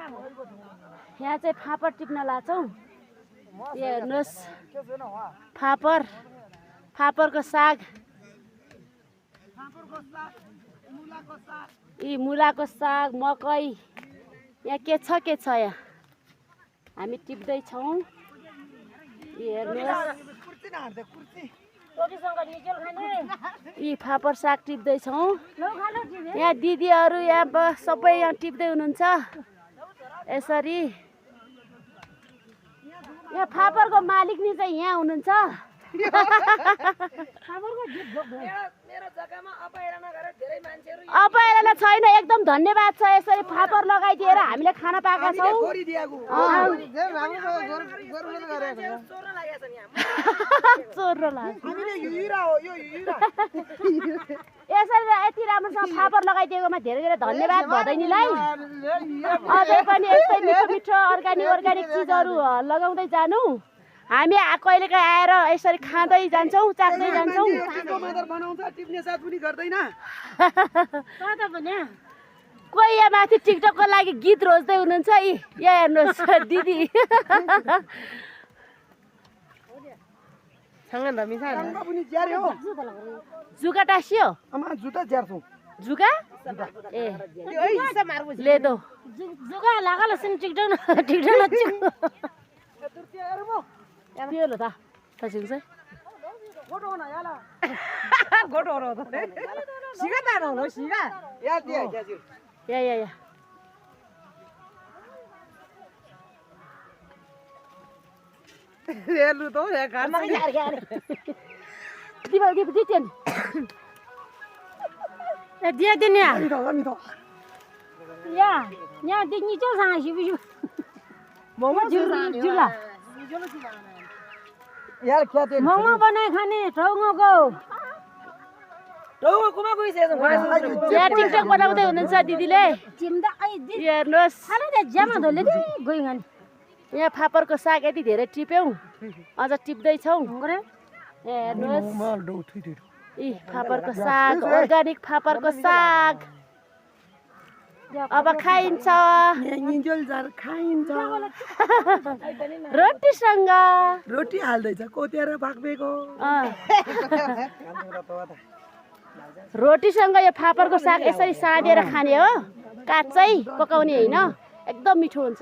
यहाँ चाहिँ फापर टिप्न लाग्छौँ। हेर्नुहोस् फापरको साग, यी मुलाको साग, मकै, यहाँ के छ यहाँ हामी टिप्दैछौँ। हेर्नुहोस् यी फापर साग टिप्दैछौँ। यहाँ दिदीहरू यहाँ सबै यहाँ टिप्दै हुनुहुन्छ यसरी। यहाँ फापरको मालिक नि चाहिँ यहाँ हुनुहुन्छ। अपहेलना छैन, एकदम धन्यवाद छ। यसरी फापर लगाइदिएर हामीले खाना पाएका छौँ। यसरी यति राम्रोसँग फापर लगाइदिएकोमा धेरै धेरै धन्यवाद भदैनीलाई। अझै पनि यस्तै मिठो मिठो अर्ग्यानिक चिजहरू लगाउँदै जानु। हामी कहिलेकाहीँ आएर यसरी खाँदै जान्छौँ, चाख्दै जान्छौँ। कोही यहाँ माथि टिकटकको लागि गीत रोज्दै हुनुहुन्छ। यहाँ हेर्नुहोस् दिदी। जुका टाँसियो जुका ए ले दो जुका लागल सिन त्यो ल त तसिङ चाहिँ या Lu tố ya kan. Di tiền. Dia din ya. Ya, nya di ni cho sang shi bi. Momo जुला यार क्या दे मोमो बनाए खाने टाउको कुमा गइस यहाँ टिकटक बनाउँदै हुनुहुन्छ दिदीले। हेर्नुहोस् ज्यामा धोले गइ खाने। यहाँ फापरको साग यति धेरै टिप्यौँ, अझ टिप्दैछौँ। हेर्नुहोस् यी फापरको साग, अर्ग्यानिक फापरको साग अब खाइन्छ। खाइन्छ रोटीसँग। रोटी हाल्दैछ कोतेर भाग्बेको। रोटीसँग यो फापरको साग यसरी साँधेर खाने हो, काँचै पकाउने होइन, एकदम मिठो हुन्छ।